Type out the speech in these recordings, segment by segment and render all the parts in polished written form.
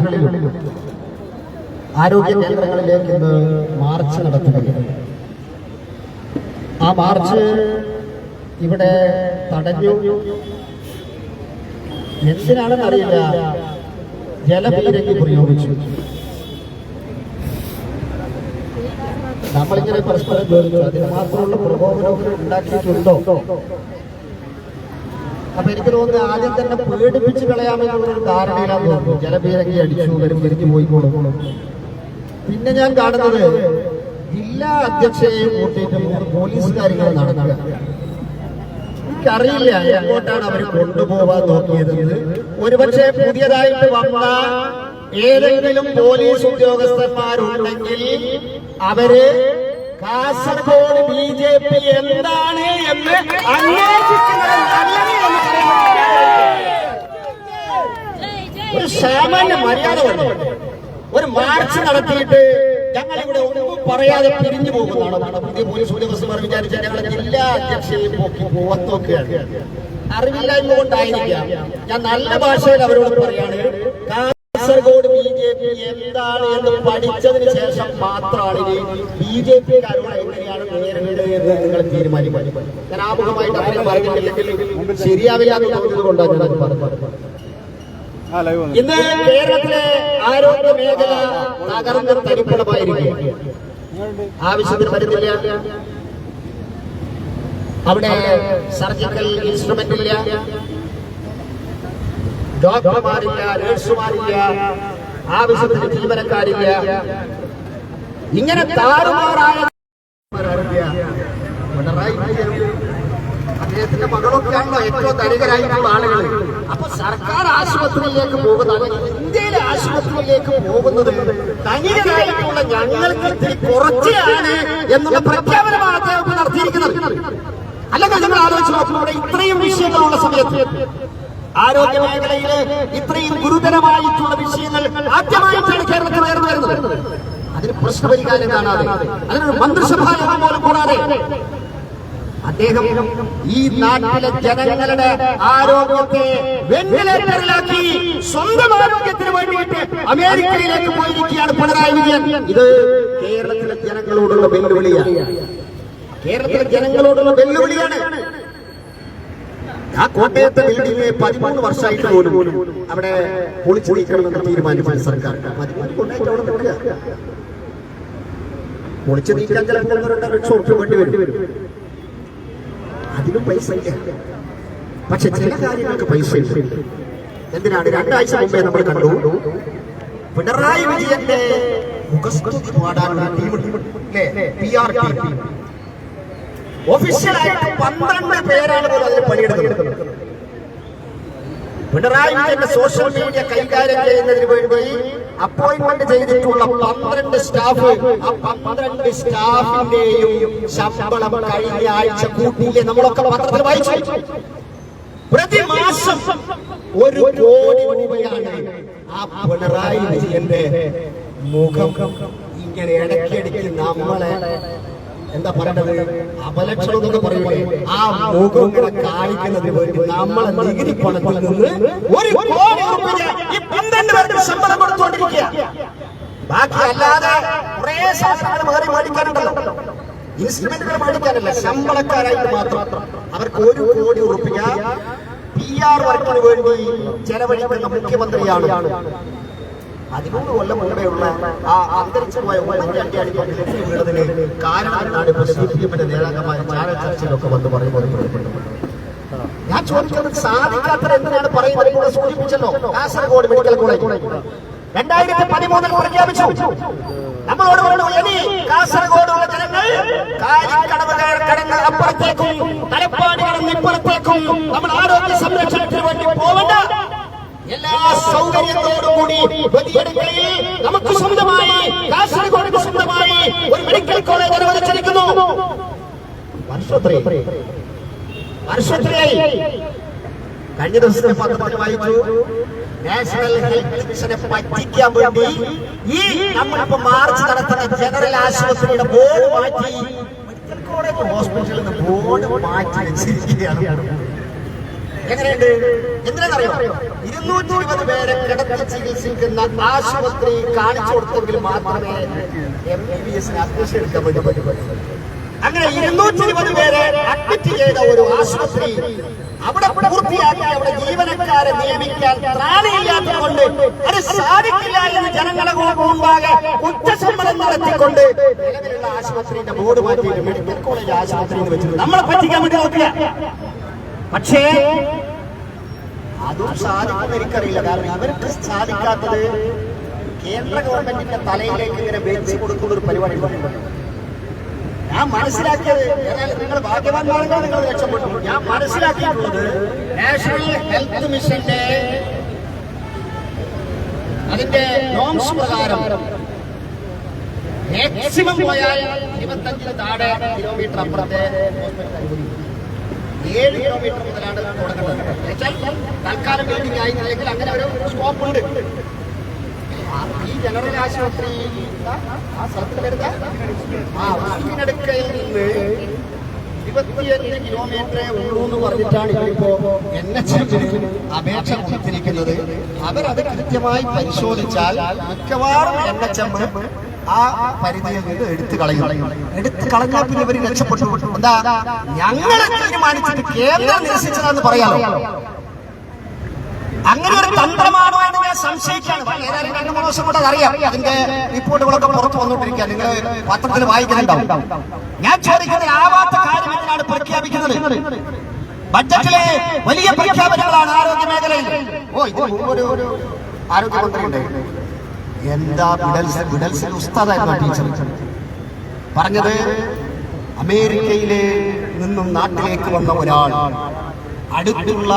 ജില്ലകളിലും ആരോഗ്യ കേന്ദ്രങ്ങളിലേക്ക് ഇന്ന് മാർച്ച് നടത്തുകയാണ്. ആ മാർച്ച് ഇവിടെ തടഞ്ഞു. എന്തിനാണെന്ന് അറിയില്ല, ജലപീരങ്കി പ്രയോഗിച്ചു. നമ്മളിങ്ങനെ പരസ്പരം ചോദിച്ചു, അതിന് മാത്രമുള്ള പ്രകോപനങ്ങൾ ഉണ്ടാക്കിയിട്ടുണ്ടോ? അപ്പൊ എനിക്ക് തോന്നുന്നു ആദ്യം തന്നെ പേടിപ്പിച്ച് കളയാമെന്നുള്ളൊരു ധാരണയിലാന്ന് തോന്നുന്നു. ജലപീരങ്കി അടിച്ചു, വരും തിരിഞ്ഞു പോയിക്കോളും. പിന്നെ ഞാൻ കാണുന്നത് ജില്ലാ അധ്യക്ഷയെയും കൂട്ടിയിട്ട് 3 പോലീസുകാരികൾ നടക്കുക. എനിക്കറിയില്ല എങ്ങോട്ടാണ് അവർ കൊണ്ടുപോകാൻ നോക്കിയതെന്ന്. ഒരുപക്ഷെ പുതിയതായിട്ട് വന്ന ഏതെങ്കിലും പോലീസ് ഉദ്യോഗസ്ഥന്മാരുണ്ടെങ്കിൽ അവര് കാസർഗോഡ് BJP എന്താണ് എന്ന് അന്വേഷിക്കുന്നത് നല്ലത് എന്ന് പറയുന്നത് ഒരു സാമാന്യ മര്യാദ വേണം. ഒരു മാർച്ച് നടത്തിയിട്ട് ഞങ്ങളിവിടെ ഒന്നും പറയാതെ പിരിഞ്ഞു പോകുന്നതാണ് പുതിയ പോലീസ് ഉദ്യോഗസ്ഥന്മാർ വിചാരിച്ചാൽ ഞങ്ങളുടെ ജില്ലാ അധ്യക്ഷയെ പോവാൻ അറിവില്ലായ്മ കൊണ്ടായിരിക്കാം. ഞാൻ നല്ല ഭാഷയിൽ അവരോട് പറയാണ്, കാസർഗോഡ് BJP എന്താണ് എന്ന് പഠിച്ചതിന് ശേഷം മാത്രമാണ് ഇനി BJP-കാരോട് എങ്ങനെയാണ് നേരിടേണ്ടത് എന്ന് നിങ്ങൾ തീരുമാനിക്കും. ഞാൻ ആമുഖമായിട്ട് അങ്ങനെ പറഞ്ഞിട്ടില്ലെങ്കിൽ ശരിയാവില്ല എന്ന് തോന്നുന്നത് കൊണ്ടാണ് ഞാൻ പറഞ്ഞത്. ഇന്ന് കേരളത്തിലെ ആരോഗ്യ മേഖല തകർന്ന് തരിപ്പണമായിരിക്കും. ആവശ്യത്തിന് മരുന്നില്ല, അവിടെ സർജിക്കൽ ഇൻസ്ട്രുമെന്റ് ഇല്ല, ഡോക്ടർമാരില്ല, നഴ്സുമാരില്ല, ആവശ്യത്തിന് ജീവനക്കാരില്ല. ഇങ്ങനെ താറുമാറായ അദ്ദേഹത്തിന്റെ മകളൊക്കെയാണല്ലോ ഏറ്റവും ധനികരായിട്ടുള്ള ആളുകൾ. അപ്പൊ സർക്കാർ ആശുപത്രിയിലേക്ക് പോകുന്നത്, ഇന്ത്യയിലെ ആശുപത്രിയിലേക്ക് പോകുന്നത് ധനികരായിട്ടുള്ള ഞങ്ങൾക്ക് ഇത്തിരി കുറച്ചാണ് എന്നുള്ള പ്രഖ്യാപനമാണ് അദ്ദേഹം നടത്തിയിരിക്കുന്നത്. അല്ലെങ്കിൽ നിങ്ങൾ ആലോചിച്ച് നോക്കുമ്പോൾ ഇവിടെ ഇത്രയും വിഷയങ്ങളുള്ള സമയത്ത്, ആരോഗ്യ മേഖലയില് ഇത്രയും ഗുരുതരമായിട്ടുള്ള വിഷയങ്ങൾ ആദ്യമായിട്ടാണ് കേരളത്തിൽ ഉയർന്നു വരുന്നത്. അതിന് പ്രശ്നപരിഹാരം കാണാതെ, അതിനൊരു മന്ത്രിസഭാ യോഗം പോലും കൂടാതെ അദ്ദേഹം ഈ നാട്ടിലെ ജനങ്ങളുടെ ആരോഗ്യത്തെ വെന്റിലേറ്ററിലാക്കി സ്വന്തം ആരോഗ്യത്തിന് വേണ്ടിയിട്ട് അമേരിക്കയിലേക്ക് പോയിരിക്കുകയാണ് പിണറായി വിജയൻ. ഇത് കേരളത്തിലെ ജനങ്ങളോടുള്ള വെല്ലുവിളിയാണ്. കേരളത്തിലെ ജനങ്ങളോടുള്ള വെല്ലുവിളിയാണ്. ആ കോട്ടയത്തെ ബിൽഡിംഗ് 13 വർഷമായിട്ട് പോലും അവിടെ പൊളിച്ചു നീക്കണമെന്ന് തീരുമാനിച്ചു സർക്കാർ. പൊളിച്ചു നീക്കാൻ ചിലപ്പോൾ 2 ലക്ഷം ഉറുപ്പിക വേണ്ടി വരും. അതിനും പൈസ ഇല്ല. പക്ഷെ ചില കാര്യങ്ങൾക്ക് പൈസ ഉണ്ട്. എന്തിനാണ്? 2 ആഴ്ച മുമ്പേ നമ്മൾ കണ്ടു, പിണറായി വിജയന്റെ മുഖസ്തുതി പാടാനുള്ള PR ടീം ഒഫീഷ്യലായിട്ട് 12 പേരാണ് പോലും അതിൽ പണിയെടുക്കുന്നത്. പിണറായി വിജയന്റെ സോഷ്യൽ മീഡിയ കൈകാര്യം ചെയ്യുന്നതിന് വേണ്ടി അപ്പോയിന്റ്മെന്റ് ചെയ്തിട്ടുള്ള 12 സ്റ്റാഫ്, ആ 12 സ്റ്റാഫിന്റെയും ശമ്പളം കഴിഞ്ഞ ആഴ്ച കൂട്ടിയില്ലേ? നമ്മളൊക്കെ പത്രത്തിൽ വായിച്ചു. പ്രതിമാസം 1 കോടി രൂപയാണ് ആ പിണറായി വിജയന്റെ മുഖം ഇങ്ങനെ ഇടയ്ക്കിടയ്ക്ക് നമ്മളെ എന്താ പറയണത്, അപലക്ഷണം എന്നൊക്കെ പറയൂലേ, ആ മുഖം കൂടെ കാണിക്കുന്നതിന് വേണ്ടി നമ്മളെ നികുതി പണത്തിൽ നിന്ന് 1 കോടി രൂപ ഈ 12 പേർക്ക് ശമ്പളം കൊടുത്തുകൊണ്ടിരിക്കുക. ബാക്കി അല്ലാതെ കുറെ സാധനങ്ങൾ വേറെ മേടിക്കാനുണ്ടല്ലോ, ഇൻസ്ട്രുമെന്റുകൾ മേടിക്കാനല്ല, ശമ്പളക്കാരായിട്ട് മാത്രം അവർക്ക് 1 കോടി രൂപ PR വർക്കിന് വേണ്ടി ചെലവഴിക്കുന്ന മുഖ്യമന്ത്രിയാണ്. 13 കൊല്ലം മുമ്പെയുള്ള ആ അന്തരിച്ചു പോയ ഉമ്മൻചാണ്ടി അടിമത്തിൽ വീണതിന് കാരണം എന്നാണ് ഇപ്പോൾ CPM-ന്റെ നേതാക്കന്മാർ ചാനൽ ചർച്ചയിലൊക്കെ വന്ന് പറയുന്നത്. ഞാൻ ചോദിക്കുന്നത്, സാധിക്കാത്തത് എന്തിനാണ് പറയുന്നത്? കൂടെ സൂചിപ്പിച്ചല്ലോ, കാസർഗോഡ് മെഡിക്കൽ കോളേജ് 2013 പ്രഖ്യാപിച്ചു. നമ്മളോട് പറഞ്ഞു, ഇനി കാസർഗോഡുള്ള ജനങ്ങൾ കാലിക്കടവ് കടന്ന് അപ്പുറത്തേക്കും തലപ്പാടി കടന്ന് ഇപ്പുറത്തേക്കും നമ്മൾ ആരോഗ്യ സംരക്ഷണത്തിന് വേണ്ടി പോവണ്ട, എല്ലാ സൗകര്യത്തോടുകൂടി നമുക്ക് സ്വന്തമായി, കാസർഗോഡിന് സ്വന്തമായി ഒരു മെഡിക്കൽ കോളേജ് അനുവദിച്ചിരിക്കുന്നു. വർഷത്രയായി. കഴിഞ്ഞ ദിവസത്തെ പത്രത്തിൽ വായിച്ചു, നാഷണൽ ഹെൽത്ത് മിഷനെ പറ്റിക്കാൻ വേണ്ടി ഈ നമ്മളിപ്പോ മാർച്ച് നടത്തുന്ന ജനറൽ ആശുപത്രിയുടെ ബോർഡ് മാറ്റി മെഡിക്കൽ കോളേജ് ഹോസ്പിറ്റലിൽ നിന്ന് ബോർഡ് മാറ്റി വെച്ചിരിക്കുകയാണ്. എങ്ങനെയുണ്ട്? എന്തിനാണെന്നറിയോ? 220 പേരെ കിടത്തി ചികിത്സിക്കുന്ന ആശുപത്രി കാണിച്ചു കൊടുത്തെങ്കിൽ മാത്രമേ MBBS അഡ്മിഷൻ എടുക്കാൻ പറ്റൂ. അങ്ങനെ 220 പേരെ അഡ്മിറ്റ് ചെയ്ത ഒരു ആശുപത്രി അവിടെ പൂർത്തിയാക്കി അവിടെ ജീവനക്കാരെ നിയമിക്കാൻ ത്രാണിയില്ലാത്തത് കൊണ്ട് അത് സാധിക്കില്ല എന്ന് ജനങ്ങളെ മുമ്പാകെ കുറ്റസമ്മതം നടത്തിക്കൊണ്ട് നിലവിലുള്ള ആശുപത്രിയുടെ ബോർഡ് മാറ്റിയിട്ട് മെഡിക്കൽ കോളേജ് ആശുപത്രി എന്ന് വെച്ചിട്ട് നമ്മളെ പറ്റിക്കാൻ വേണ്ടി നോക്കുക. പക്ഷേ അതും സാധിക്കുന്ന എനിക്കറിയില്ല. കാരണം അവർക്ക് സാധിക്കാത്തത് കേന്ദ്ര ഗവൺമെന്റിന്റെ തലയിലേക്ക് ഇങ്ങനെ വെച്ച് കൊടുക്കുന്ന ഒരു പരിപാടി. ഞാൻ മനസ്സിലാക്കിയത്, നിങ്ങൾ ഭാഗ്യവാന്മാരെങ്കിൽ നിങ്ങൾ രക്ഷപ്പെട്ടു. ഞാൻ മനസ്സിലാക്കിയിട്ടുള്ളത് നാഷണൽ ഹെൽത്ത് മിഷന്റെ അതിന്റെ നോംസ് പ്രകാരം മാക്സിമം പോയാൽ 25 താഴെ കിലോമീറ്റർ അപ്പുറത്തെ 7 കിലോമീറ്റർ മുതലാണ് തുടങ്ങുന്നത്. തൽക്കാലം ബിൽഡിംഗ് ആയില്ലെങ്കിൽ അങ്ങനെ ഒരു സ്കോപ്പ് ഉണ്ട്. ഈ ജനറൽ ആശുപത്രി ആ സ്ഥലത്ത് വരുന്ന വാക്കിനടുക്കയിൽ നിന്ന് 25 കിലോമീറ്ററേ ഉള്ളൂ എന്ന് പറഞ്ഞിട്ടാണ് ഇവരിപ്പോ NHM അപേക്ഷ കൊടുത്തിരിക്കുന്നത്. അവരത് കൃത്യമായി പരിശോധിച്ചാൽ മിക്കവാറും NHM ആ പരിധിയിൽ നിന്ന് എടുത്തു കളഞ്ഞാൽ പിന്നെ ഇവർ രക്ഷപ്പെട്ടു. എന്താ, ഞങ്ങളെ തീരുമാനിച്ചിട്ട് കേന്ദ്രം നിരസിച്ചതാന്ന് പറയാമോ? അങ്ങനെ ഒരു തന്ത്രമാണോ എന്ന് ഞാൻ സംശയിക്കാണ്. ഏതായാലും 2-3 ദിവസം കൊണ്ട് അതറിയാം. അതിന്റെ റിപ്പോർട്ടുകളൊക്കെ പുറത്തു വന്നുകൊണ്ടിരിക്കുക. നിങ്ങൾ പത്രത്തിൽ വായിക്കുന്നുണ്ടാവും. ഞാൻ ചോദിക്കുന്നത്, ആവാത്ത കാര്യം എന്തിനാണ് പ്രഖ്യാപിക്കുന്നത്? ബഡ്ജറ്റിലെ വലിയ പ്രഖ്യാപനങ്ങളാണ് ആരോഗ്യ മേഖലയിൽ. ഒരു ആരോഗ്യമന്ത്രിയുണ്ട്, എന്താ ബിഡൽസിൽ ഉസ്താദായിരുന്നു ടീച്ചർ പറഞ്ഞത്. അമേരിക്കയിലെ നിന്നും നാട്ടിലേക്ക് വന്ന ഒരാൾ അടുത്തുള്ള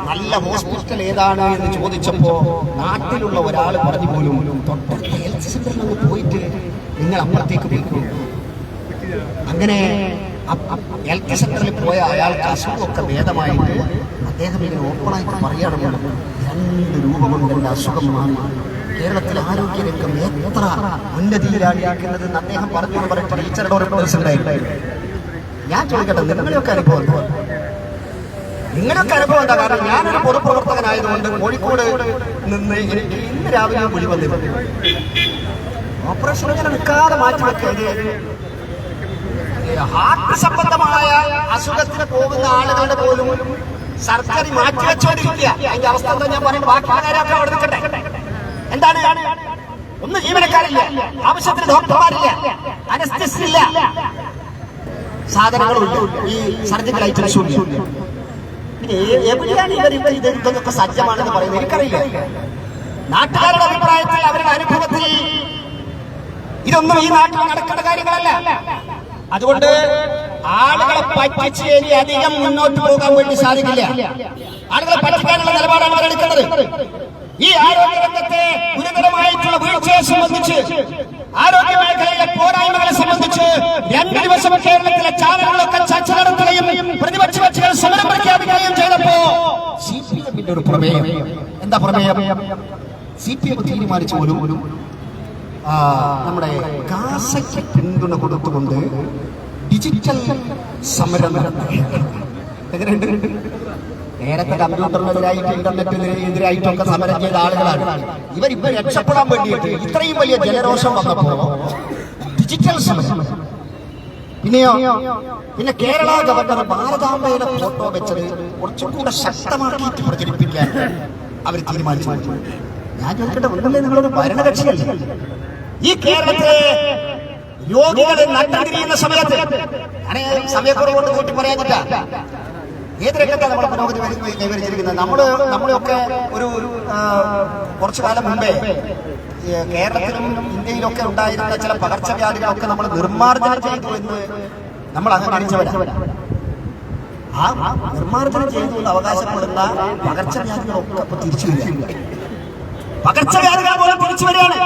നല്ല ഹോസ്പിറ്റൽ ഏതാണ് എന്ന് ചോദിച്ചപ്പോ നാട്ടിലുള്ള ഒരാൾ പറഞ്ഞു പോലും, തൊട്ടടുത്ത ഹെൽത്ത് സെന്ററിൽ നിന്ന് പോയിട്ട് നിങ്ങൾ അപ്പുറത്തേക്ക് പോയിക്കോ. അങ്ങനെ ഹെൽത്ത് സെന്ററിൽ പോയ അയാൾക്ക് അസുഖമൊക്കെ ഭേദമായിട്ട് അദ്ദേഹം ഇങ്ങനെ ഓപ്പണായിട്ട് പറയുകയാണെന്ന്, 2 രൂപ കൊണ്ട് എന്റെ അസുഖം മാറി. കേരളത്തിലെ ആരോഗ്യരംഗം എത്ര ഉന്നതിയിലാണ് ഇരിക്കുന്നതെന്ന് അദ്ദേഹം പറഞ്ഞു എന്ന് പറഞ്ഞിട്ട് ടീച്ചറുടെ ഒരു ഉണ്ടായിരുന്നു. ഞാൻ ചോദിക്കട്ടെ, നിങ്ങളെയൊക്കെ അനുഭവം എന്താ? കാരണം ഞാനൊരു പൊതുപ്രവർത്തകനായതുകൊണ്ട് കോഴിക്കോട് നിന്ന് എനിക്ക് ഇന്ന് രാവിലെ വിളി വന്നിട്ടുണ്ട്. ഓപ്പറേഷൻ ഇങ്ങനെ നിൽക്കാതെ മാറ്റിവെക്കരുത്. ഹാർട്ട് സംബന്ധമായ അസുഖത്തിന് പോകുന്ന ആളുകളുടെ പോലും സർജറി മാറ്റിവെച്ചോണ്ടിരിക്കുക. അതിന്റെ അവസ്ഥ എന്താ ഞാൻ പറയുന്നത്? ബാക്കിക്കാരൊക്കെ അവിടെ നിൽക്കട്ടെ. എന്താണ്? ഒന്നും ജീവനക്കാരില്ല, ആവശ്യത്തിന് ഡോക്ടർമാരില്ല, അനസ്തെസിയ ഇല്ല, സാധനങ്ങളുണ്ട്, ഈ സർജിക്കൽ ഐറ്റംസും ഇല്ല. പിന്നെ എവിടെയാണ് ഇതൊക്കെ സജ്ജമാണെന്ന് പറയുന്നത് എനിക്കറിയില്ല. നാട്ടുകാരുടെ അഭിപ്രായത്തിൽ, അവരുടെ അനുഭവത്തിൽ ഇതൊന്നും ഈ നാട്ടിൽ നടക്കേണ്ട കാര്യങ്ങളല്ല. അതുകൊണ്ട് ആളുകളെ പറ്റിച്ച് ഇനി അധികം മുന്നോട്ട് പോകാൻ വേണ്ടി സാധിക്കില്ല. ആളുകളെ പറ്റിക്കാനുള്ള നിലപാടാണ് അവരെടുക്കുന്നത്. ഈ ആരോഗ്യ രംഗത്തെ ഗുരുതരമായിട്ടുള്ള വീഴ്ചയെ സംബന്ധിച്ച്, ആരോഗ്യ മേഖലയിലെ പോരായ്മകളെ സംബന്ധിച്ച് 2 ദിവസം കേരളത്തിലെ ചാനലുകളൊക്കെ ചർച്ച നടത്തുകയും പ്രതിപക്ഷ കക്ഷികൾ സമരം പ്രഖ്യാപിക്കുകയും ചെയ്തപ്പോ CPM ഒരു പ്രമേയം, എന്താ പ്രമേയം? CPM തീരുമാനിച്ചു പോലും നമ്മുടെ ഗാസയ്ക്ക് പിന്തുണ കൊടുത്തുകൊണ്ട് ഡിജിറ്റൽ സമരം നടത്തി. എങ്ങനെയുണ്ട്? നേരത്തെ കമ്പ്യൂട്ടറിനെതിരായിട്ട് ഇന്റർനെറ്റിനെതിരായിട്ടൊക്കെ സമരം ചെയ്ത ആളുകളാണ് ഇവരിപ്പോ രക്ഷപ്പെടാൻ വേണ്ടിയിട്ട്. ഇത്രയും വലിയ ജനരോഷം വന്നപ്പോ ഡിജിറ്റൽ സമരം. പിന്നെ കേരള ഗവർണർ ഭാരതാംബയുടെ ഫോട്ടോ വെച്ചത് കുറച്ചുകൂടെ ശക്തമാക്കിയിട്ട് പ്രചരിപ്പിക്കാൻ അവർ തീരുമാനിച്ചു. ഞാൻ ചോദിക്കട്ടെ, ഒന്നല്ലേ നിങ്ങളൊരു ഭരണകക്ഷിയല്ലേ? ഈ കേരളത്തിലെ രോഗികളെ നട്ടതിരിയുന്ന സമയത്ത്, സമയക്കുറവുകൊണ്ട് കൂട്ടി പറയാനില്ല, ഏത് രംഗത്താണ് നമ്മളെ പുരോഗതി കൈവരിച്ചിരിക്കുന്നത്? നമ്മളെയൊക്കെ ഒരു കുറച്ചു കാലം മുമ്പേ കേരളത്തിലും ഇന്ത്യയിലൊക്കെ ഉണ്ടായിരുന്ന ചില പകർച്ചവ്യാധികളൊക്കെ നമ്മൾ നിർമ്മാർജ്ജനം ചെയ്തു എന്ന് നമ്മൾ അംഗീകരിച്ചവരാണ്. ആ നിർമ്മാർജ്ജനം ചെയ്തു എന്ന് അവകാശപ്പെടുന്ന പകർച്ചവ്യാധികളൊക്കെ അപ്പൊ തിരിച്ചു വരിക. പകർച്ചവ്യാധികൾ പോലെ തിരിച്ചു വരികയാണ്.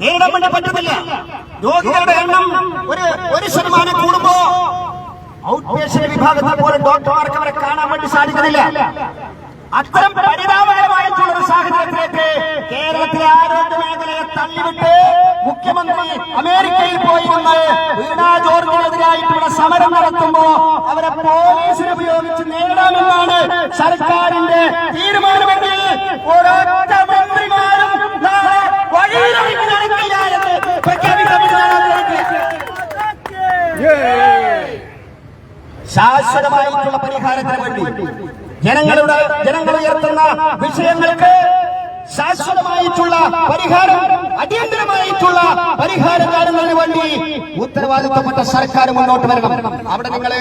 നേരിടാൻ വേണ്ടി പറ്റുന്നില്ല. രോഗികളുടെ എണ്ണം 1% കൂടുമ്പോ ഔട്ട്പേഷ്യന്റ് വിഭാഗത്തിൽ പോലും ഡോക്ടർമാർക്ക് അവരെ കാണാൻ വേണ്ടി സാധിക്കുന്നില്ല. അത്തരം പരിതാപകരമായിട്ടുള്ള ഒരു സാഹചര്യത്തിലേക്ക് കേരളത്തിലെ ആരോഗ്യ മേഖലയെ തള്ളിവിട്ട് മുഖ്യമന്ത്രി അമേരിക്കയിൽ പോയിരുന്ന് വീണ ജോർജിനെതിരായിട്ടുള്ള സമരം നടത്തുമ്പോ അവരെ പോലീസിനെ ഉപയോഗിച്ച് നേരിടാമെന്നാണ് സർക്കാരിന്റെ തീരുമാനമെങ്കിൽ ഒരൊറ്റ മന്ത്രിമാരും നാളെ വഴിയിലേക്ക് നടക്കില്ല എന്ന് ശാശ്വതമായിട്ടുള്ള പരിഹാരത്തിന് വേണ്ടി ജനങ്ങൾ ഉയർത്തുന്ന വിഷയങ്ങൾക്ക് ശാശ്വതമായിട്ടുള്ള പരിഹാരം, അടിയന്തരമായിട്ടുള്ള പരിഹാരം കാണുന്നതിന് വേണ്ടി ഉത്തരവാദിത്തപ്പെട്ട സർക്കാർ മുന്നോട്ട് വരണം. അവിടെ നിങ്ങൾ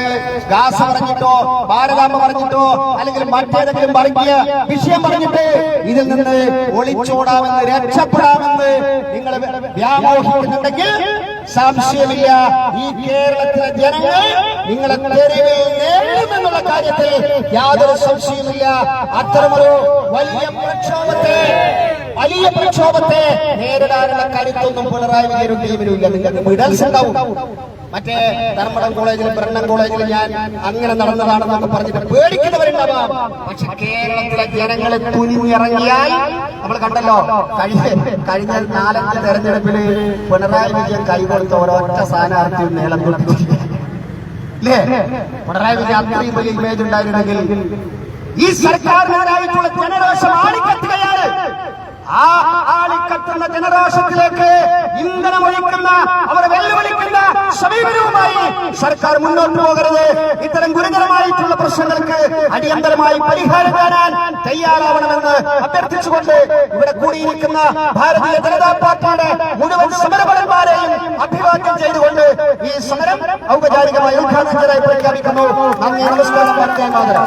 ഗാസ പറഞ്ഞിട്ടോ ഭാരതാമ്പ പറഞ്ഞിട്ടോ അല്ലെങ്കിൽ മറ്റേതെങ്കിലും വർഗീയ വിഷയം പറഞ്ഞിട്ട് ഇതിൽ നിന്ന് ഒളിച്ചോടാമെന്ന് രക്ഷപ്പെടാമെന്ന് നിങ്ങൾ വ്യാമോഹിക്കുന്നുണ്ടെങ്കിൽ സംശയമില്ല, ഈ കേരളത്തിലെ ജനങ്ങൾ നിങ്ങളെ തെരുവിൽ നേരിടുമെന്നുള്ള കാര്യത്തിൽ യാതൊരു സംശയമില്ല. അത്തരമൊരു വലിയ പ്രക്ഷോഭത്തെ നേരിടാനുള്ള കരുത്തൊന്നും പിണറായി വിജയനും ടീമിനുമില്ല. നിങ്ങൾക്ക് മെഡൽസ് ഉണ്ടാവും. മറ്റേ ധർമ്മടം കോളേജിൽ ബ്രണ്ണൻ കോളേജിൽ ഞാൻ അങ്ങനെ നടന്നതാണെന്നൊക്കെ പറഞ്ഞിട്ട് പേടിക്കുന്നവരുണ്ടാവാം. പക്ഷെ കേരളത്തിലെ ജനങ്ങളെ തുനിഞ്ഞിറങ്ങിയാൽ നമ്മൾ കണ്ടല്ലോ, കഴിഞ്ഞ 4-5 തെരഞ്ഞെടുപ്പിൽ പിണറായി വിജയൻ കൈകൊടുത്ത ഒരൊറ്റ സ്ഥാനാർത്ഥിയും നേളം അല്ലേ? പിണറായി വിജയൻ അത്രയും വലിയ ഇമേജ് ഉണ്ടായിരുന്നെങ്കിൽ ഈ സർക്കാരിനായിട്ടുള്ള ജനരോഷം ആളിക്കത്തുകയാണ്. ആ ആളിക്കത്തുന്ന ജനരോഷത്തിലേക്ക് ഇന്ധനമൊഴിക്കുന്ന, അവരെ വെല്ലുവിളിക്കുന്ന സമീപനവുമായി സർക്കാർ മുന്നോട്ട് പോകരുത്. ഇത്തരം ഗുരുതരമായിട്ടുള്ള പ്രശ്നങ്ങൾക്ക് അടിയന്തരമായി പരിഹാരം കാണാൻ തയ്യാറാവണമെന്ന് അഭ്യർത്ഥിച്ചുകൊണ്ട് ഇവിടെ കൂടിയിരിക്കുന്ന ഭാരതീയ ജനതാ പാർട്ടിയുടെ മുഴുവൻ സമരപരന്മാരെയും അഭിവാദ്യം ചെയ്തുകൊണ്ട് ഈ സമരം ഔപചാരികമായി ഉദ്ഘാടനത്തിനായി പ്രഖ്യാപിക്കുന്നു. നന്ദി, നമസ്കാരം, മാതരം.